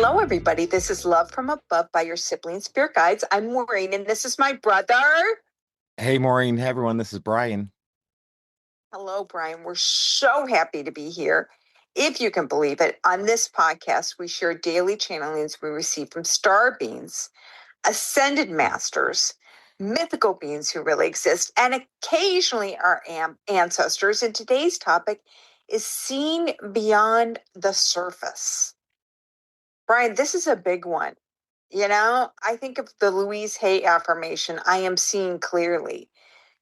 Hello, everybody. This is Love from Above by your Sibling Spirit Guides. I'm Maureen, and this is my brother. Hey, Maureen. Hey, everyone. This is Brian. Hello, Brian. We're so happy to be here. If you can believe it, on this podcast, we share daily channelings we receive from star beings, ascended masters, mythical beings who really exist, and occasionally our ancestors. And today's topic is seen beyond the surface. Brian, this is a big one. I think of the Louise Hay affirmation, I am seeing clearly.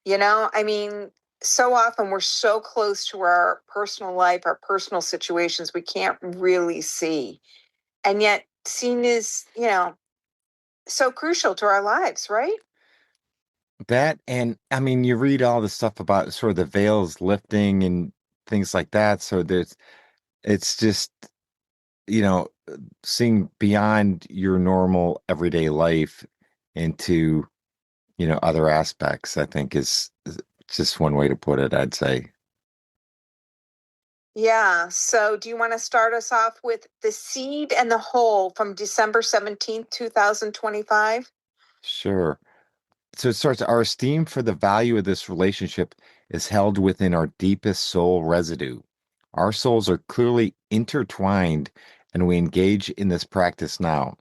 I mean, so often we're so close to our personal life, our personal situations, we can't really see. And yet, seeing is, so crucial to our lives, right? That, and I mean, you read all the stuff about sort of the veils lifting and things like that. So it's just, you know, seeing beyond your normal everyday life into, other aspects, I think is just one way to put it, I'd say. Yeah. So, do you want to start us off with the seed and the hole from December 17th, 2025? Sure. So it starts, our esteem for the value of this relationship is held within our deepest soul residue. Our souls are clearly intertwined, and we engage in this practice now.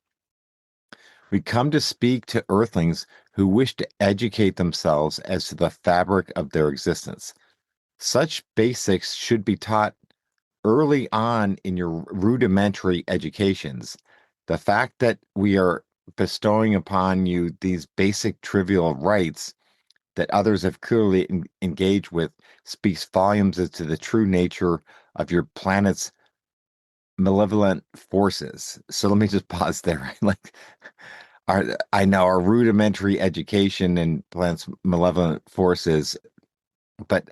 We come to speak to earthlings who wish to educate themselves as to the fabric of their existence. Such basics should be taught early on in your rudimentary educations. The fact that we are bestowing upon you these basic trivial rights that others have clearly engaged with speaks volumes as to the true nature of your planet's malevolent forces. So let me just pause there. Like, I know our rudimentary education in planet's malevolent forces, but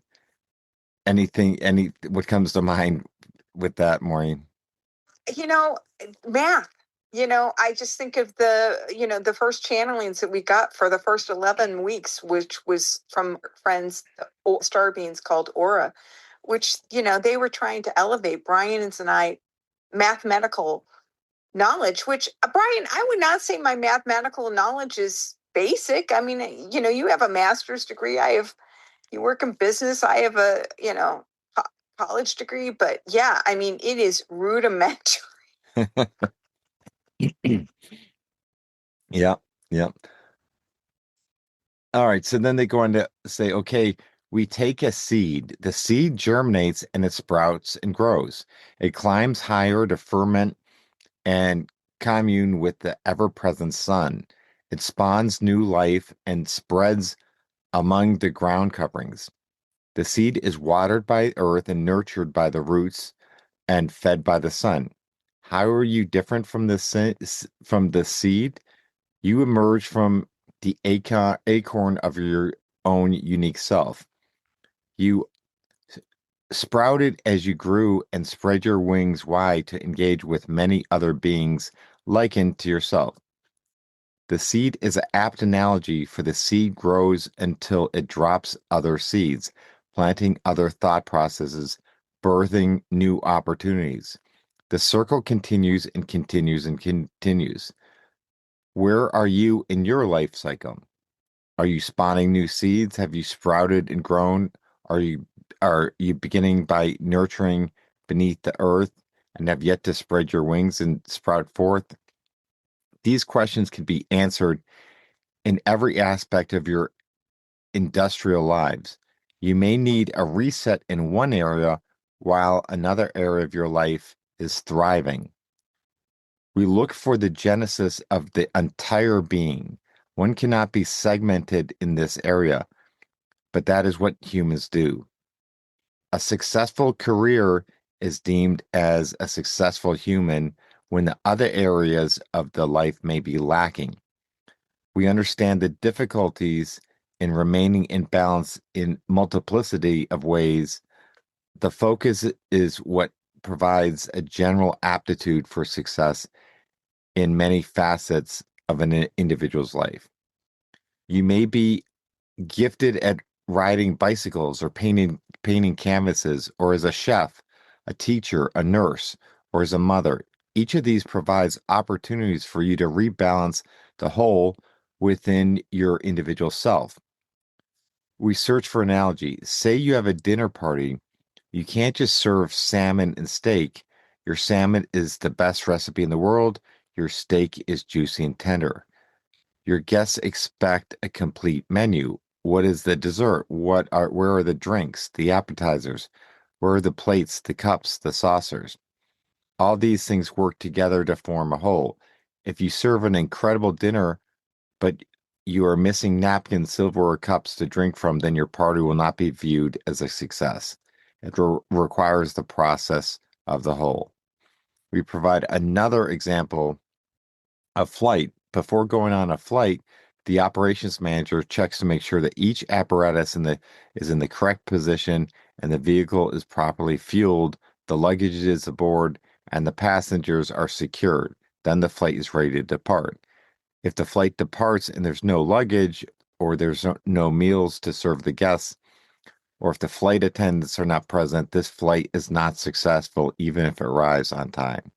what comes to mind with that, Maureen? You know, math. I just think of the first channelings that we got for the first 11 weeks, which was from friends, star beings called Aura, which, they were trying to elevate Brian's and I mathematical knowledge, which, Brian, I would not say my mathematical knowledge is basic. I mean, you have a master's degree. You work in business. I have a, college degree, but yeah, I mean, it is rudimentary. Yeah, yeah. All right. So then they go on to say, okay, we take a seed. The seed germinates and it sprouts and grows. It climbs higher to ferment and commune with the ever-present sun. It spawns new life and spreads among the ground coverings. The seed is watered by earth and nurtured by the roots and fed by the sun. How are you different from from the seed? You emerge from the acorn of your own unique self. You sprouted as you grew and spread your wings wide to engage with many other beings likened to yourself. The seed is an apt analogy, for the seed grows until it drops other seeds, planting other thought processes, birthing new opportunities. The circle continues and continues and continues. Where are you in your life cycle? Are you spawning new seeds? Have you sprouted and grown? Are you are you beginning by nurturing beneath the earth and have yet to spread your wings and sprout forth? These questions can be answered in every aspect of your industrial lives. You may need a reset in one area while another area of your life is thriving. We look for the genesis of the entire being. One cannot be segmented in this area, but that is what humans do. A successful career is deemed as a successful human when the other areas of the life may be lacking. We understand the difficulties in remaining in balance in multiplicity of ways. The focus is what provides a general aptitude for success in many facets of an individual's life. You may be gifted at riding bicycles or painting canvases, or as a chef, a teacher, a nurse, or as a mother. Each of these provides opportunities for you to rebalance the whole within your individual self. We search for analogy. Say you have a dinner party. You can't just serve salmon and steak. Your salmon is the best recipe in the world. Your steak is juicy and tender. Your guests expect a complete menu. What is the dessert? Where are the drinks, the appetizers? Where are the plates, the cups, the saucers? All these things work together to form a whole. If you serve an incredible dinner, but you are missing napkins, silverware, cups to drink from, then your party will not be viewed as a success. It requires the process of the whole. We provide another example of flight. Before going on a flight, the operations manager checks to make sure that each apparatus is in the correct position and the vehicle is properly fueled, the luggage is aboard, and the passengers are secured. Then the flight is ready to depart. If the flight departs and there's no luggage, or there's no meals to serve the guests, or if the flight attendants are not present, this flight is not successful, even if it arrives on time.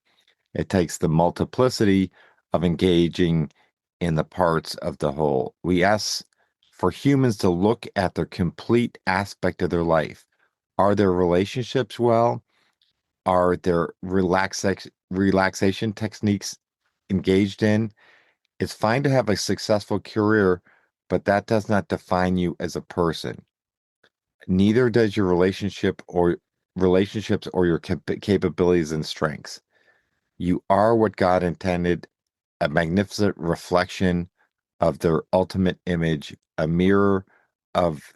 It takes the multiplicity of engaging in the parts of the whole. We ask for humans to look at their complete aspect of their life. Are their relationships well? Are their relaxation techniques engaged in? It's fine to have a successful career, but that does not define you as a person. Neither does your relationships or your capabilities and strengths. You are what God intended, a magnificent reflection of their ultimate image, a mirror of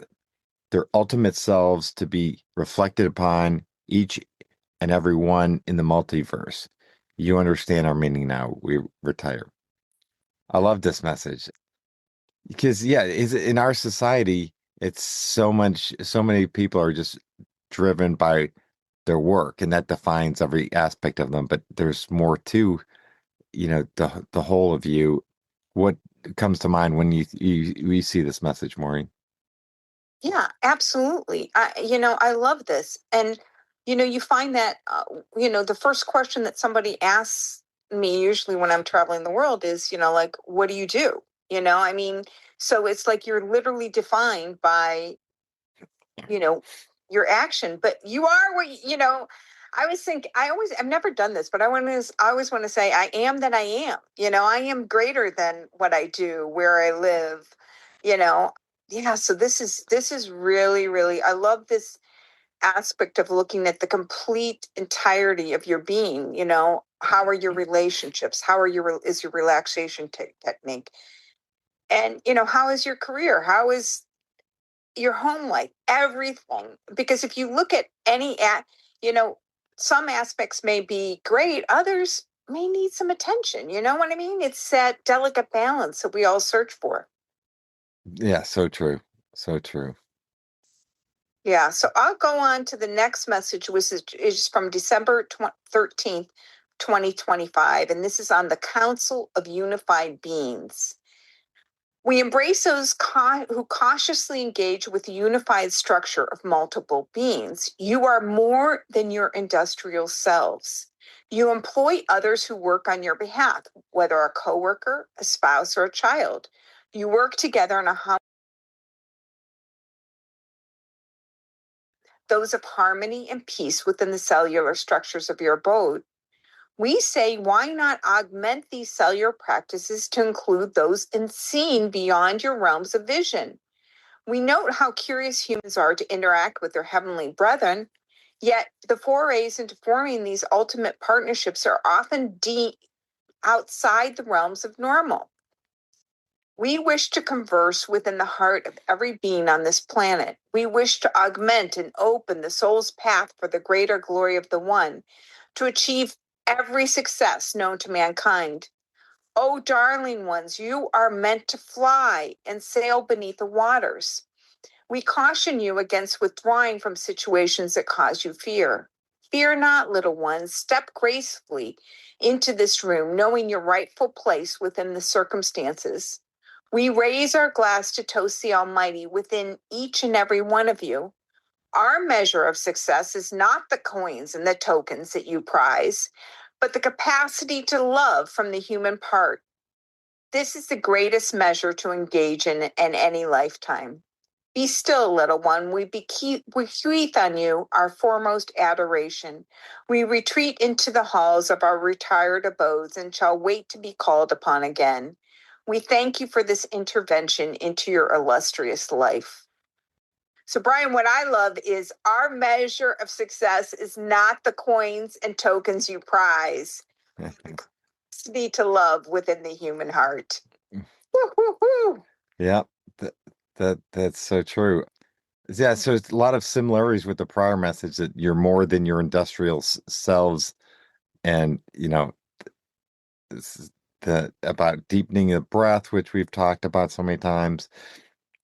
their ultimate selves to be reflected upon each and every one in the multiverse. You understand our meaning now. We retire. I love this message because, yeah, is in our society, it's so many people are just driven by their work, and that defines every aspect of them. But there's more to, the whole of you. What comes to mind when you see this message, Maureen? Yeah, absolutely. I love this. And, you find that, the first question that somebody asks me usually when I'm traveling the world is, like, what do you do? I mean, so it's like you're literally defined by, you know, your action, but you are what, I always think, I've never done this, but I always want to say, I am that I am, I am greater than what I do, where I live, you know, yeah. So this is really, really, I love this aspect of looking at the complete entirety of your being. How are your relationships? Is your relaxation technique? And, how is your career? How is your home life, everything? Because if you look at you know, some aspects may be great, others may need some attention. You know what I mean? It's that delicate balance that we all search for. Yeah, so true. So true. Yeah. So I'll go on to the next message, which is from December 13th, 2025. And this is on the Council of Unified Beings. We embrace those who cautiously engage with the unified structure of multiple beings. You are more than your industrial selves. You employ others who work on your behalf, whether a coworker, a spouse, or a child. You work together in those of harmony and peace within the cellular structures of your abode. We say, why not augment these cellular practices to include those seen beyond your realms of vision? We note how curious humans are to interact with their heavenly brethren, yet the forays into forming these ultimate partnerships are often outside the realms of normal. We wish to converse within the heart of every being on this planet. We wish to augment and open the soul's path for the greater glory of the One, to achieve every success known to mankind. Oh, darling ones, you are meant to fly and sail beneath the waters. We caution you against withdrawing from situations that cause you fear. Fear not, little ones. Step gracefully into this room, knowing your rightful place within the circumstances. We raise our glass to toast the Almighty within each and every one of you. Our measure of success is not the coins and the tokens that you prize, but the capacity to love from the human part. This is the greatest measure to engage in any lifetime. Be still, little one. We bequeath on you our foremost adoration. We retreat into the halls of our retired abodes and shall wait to be called upon again. We thank you for this intervention into your illustrious life. So, Brian, what I love is our measure of success is not the coins and tokens you prize, capacity to love within the human heart. Woo-hoo-hoo. Yeah, that's so true. Yeah, so it's a lot of similarities with the prior message that you're more than your industrial selves, and this is the about deepening the breath, which we've talked about so many times.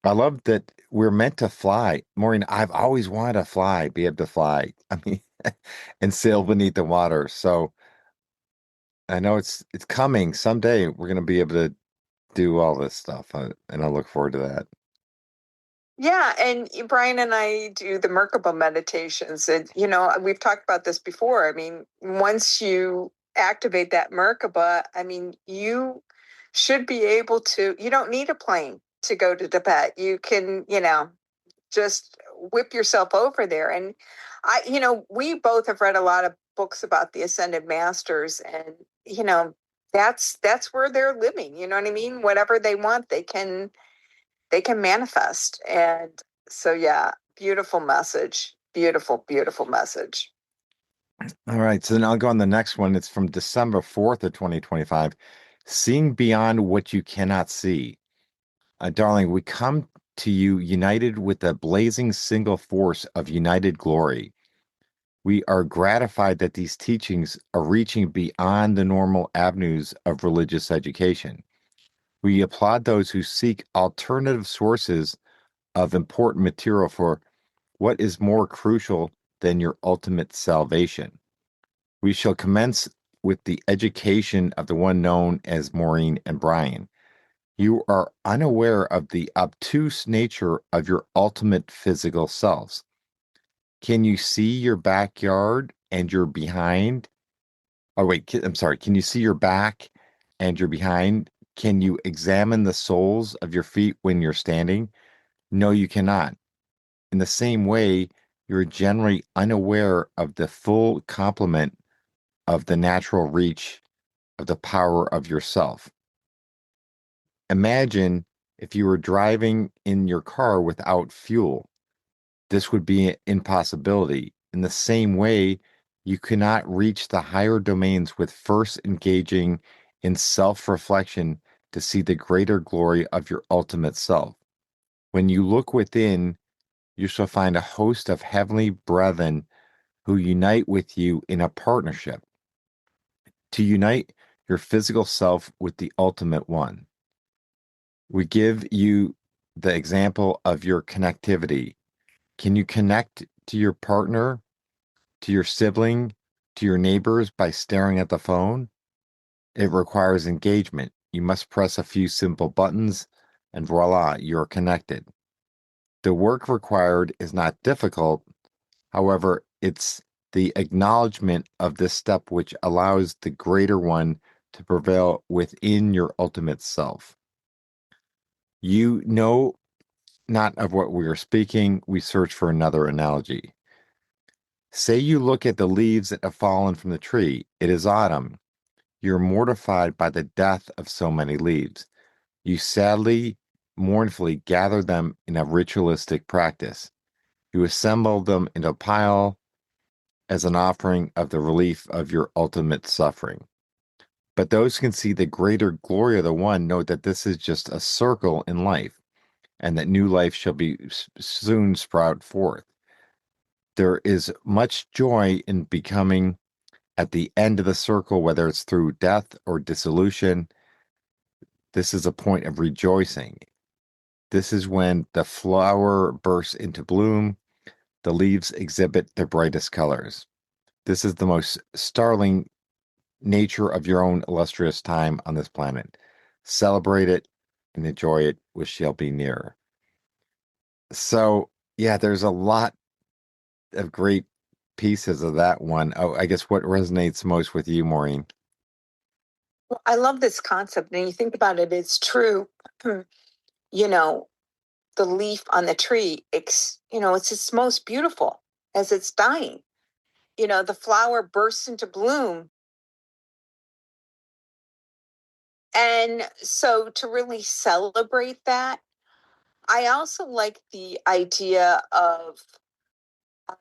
I love that we're meant to fly. Maureen, I've always wanted to fly, be able to fly. I mean, and sail beneath the water. So I know it's coming someday. We're going to be able to do all this stuff, and I look forward to that. Yeah, and Brian and I do the Merkaba meditations, and we've talked about this before. I mean, once you activate that Merkaba, I mean, you should be able to. You don't need a plane to go to Tibet. You can, just whip yourself over there. And we both have read a lot of books about the ascended masters, and that's where they're living. You know what I mean? Whatever they want, they can manifest. And so, yeah, beautiful message. Beautiful, beautiful message. All right, so then I'll go on the next one. It's from December 4th of 2025. Seeing beyond what you cannot see. Darling, we come to you united with the blazing single force of united glory. We are gratified that these teachings are reaching beyond the normal avenues of religious education. We applaud those who seek alternative sources of important material for what is more crucial than your ultimate salvation. We shall commence with the education of the one known as Maureen and Brian. You are unaware of the obtuse nature of your ultimate physical selves. Can you see your backyard and your behind? Oh, wait, I'm sorry. Can you see your back and your behind? Can you examine the soles of your feet when you're standing? No, you cannot. In the same way, you're generally unaware of the full complement of the natural reach of the power of yourself. Imagine if you were driving in your car without fuel. This would be an impossibility. In the same way, you cannot reach the higher domains with first engaging in self-reflection to see the greater glory of your ultimate self. When you look within, you shall find a host of heavenly brethren who unite with you in a partnership to unite your physical self with the ultimate one. We give you the example of your connectivity. Can you connect to your partner, to your sibling, to your neighbors by staring at the phone? It requires engagement. You must press a few simple buttons, and voila, you're connected. The work required is not difficult. However, it's the acknowledgement of this step which allows the greater one to prevail within your ultimate self. You know not of what we are speaking, we search for another analogy. Say you look at the leaves that have fallen from the tree. It is autumn. You're mortified by the death of so many leaves. You sadly, mournfully gather them in a ritualistic practice. You assemble them in a pile as an offering of the relief of your ultimate suffering. But those who can see the greater glory of the one know that this is just a circle in life, and that new life shall be soon sprout forth. There is much joy in becoming at the end of the circle, whether it's through death or dissolution. This is a point of rejoicing. This is when the flower bursts into bloom, the leaves exhibit their brightest colors. This is the most startling nature of your own illustrious time on this planet. Celebrate it and enjoy it, which shall be near. So, yeah, there's a lot of great pieces of that one. Oh, I guess what resonates most with you, Maureen? Well, I love this concept. And you think about it, it's true. You know, the leaf on the tree, it's its most beautiful as it's dying. The flower bursts into bloom. And so to really celebrate that, I also like the idea of, um,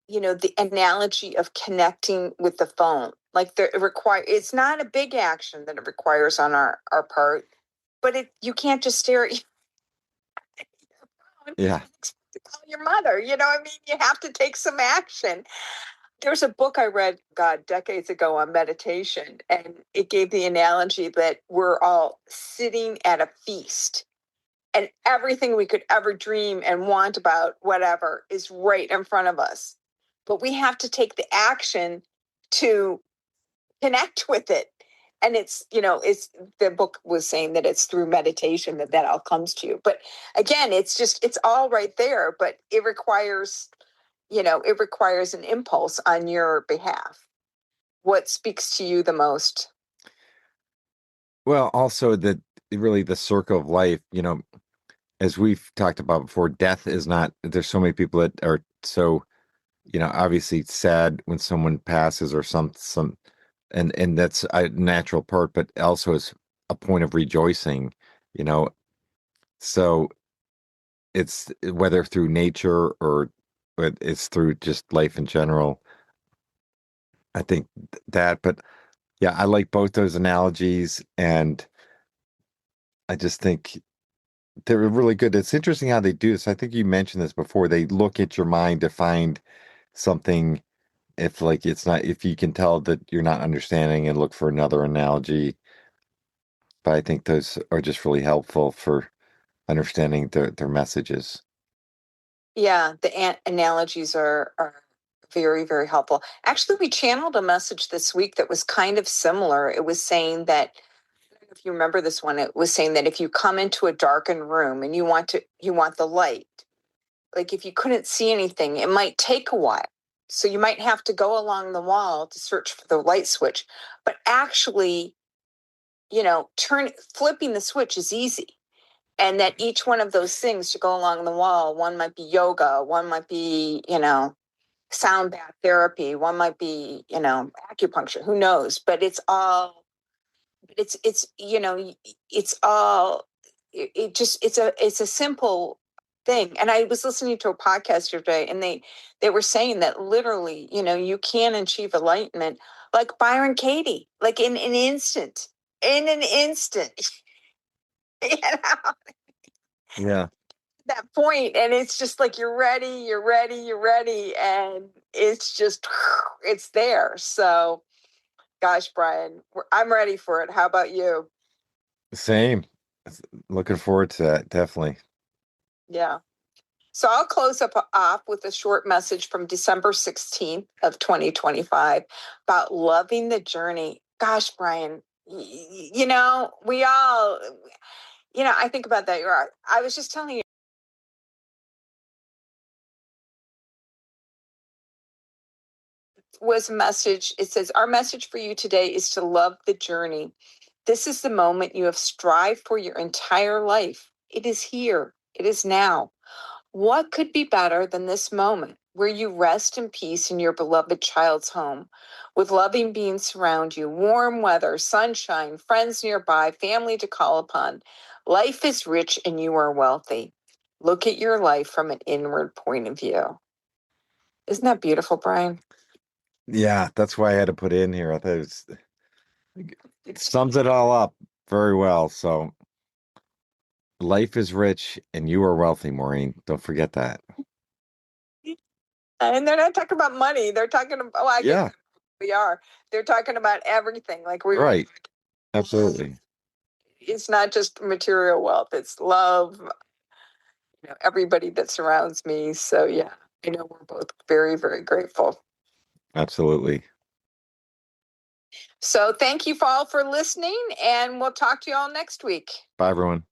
the analogy of connecting with the phone. Like it's not a big action that it requires on our part, but you can't just stare at your phone Yeah. to call your mother. You have to take some action. There's a book I read, God, decades ago on meditation, and it gave the analogy that we're all sitting at a feast and everything we could ever dream and want about, whatever, is right in front of us. But we have to take the action to connect with it. And it's the book was saying that it's through meditation that all comes to you. But again, it's all right there, but it requires an impulse on your behalf. What speaks to you the most? Well, also that really the circle of life, as we've talked about before, death is not, there's so many people that are so, obviously sad when someone passes or some, and that's a natural part, but also is a point of rejoicing, you know. So it's whether through nature or it's through just life in general. I think that, but yeah, I like both those analogies, and I just think they're really good. It's interesting how they do this. I think you mentioned this before. They look at your mind to find something if like it's not if you can tell that you're not understanding and look for another analogy. But I think those are just really helpful for understanding their messages. Yeah, the analogies are very, very helpful. Actually, we channeled a message this week that was kind of similar. It was saying that, I don't know if you remember this one, it was saying that if you come into a darkened room and you want the light, like if you couldn't see anything, it might take a while. So you might have to go along the wall to search for the light switch. But actually, flipping the switch is easy. And that each one of those things to go along the wall, one might be yoga, one might be, sound bath therapy, one might be, acupuncture, who knows? But it's all, it just, it's a simple thing. And I was listening to a podcast today, and they were saying that literally, you can achieve enlightenment like Byron Katie, like in an instant, you know, Yeah. that point, and it's just like you're ready, and it's just it's there. So, gosh, Brian, I'm ready for it. How about you? Same. Looking forward to that, definitely. Yeah. So I'll close up off with a short message from December 16th of 2025 about loving the journey. Gosh, Brian, we all, I think about that. I was just telling you, was a message. It says, our message for you today is to love the journey. This is the moment you have strived for your entire life. It is here. It is now. What could be better than this moment where you rest in peace in your beloved child's home with loving beings surround you, warm weather, sunshine, friends nearby, family to call upon? Life is rich and you are wealthy. Look at your life from an inward point of view. Isn't that beautiful, Brian? Yeah, that's why I had to put it in here. I thought it sums it all up very well. So life is rich and you are wealthy, Maureen. Don't forget that. And they're not talking about money. They're talking about, oh, I Yeah, guess we are. They're talking about everything. Like right. Absolutely. it's not just material wealth, it's love, everybody that surrounds me. So, yeah, I know we're both very, very grateful. Absolutely. So, thank you all for listening, and we'll talk to you all next week. Bye, everyone.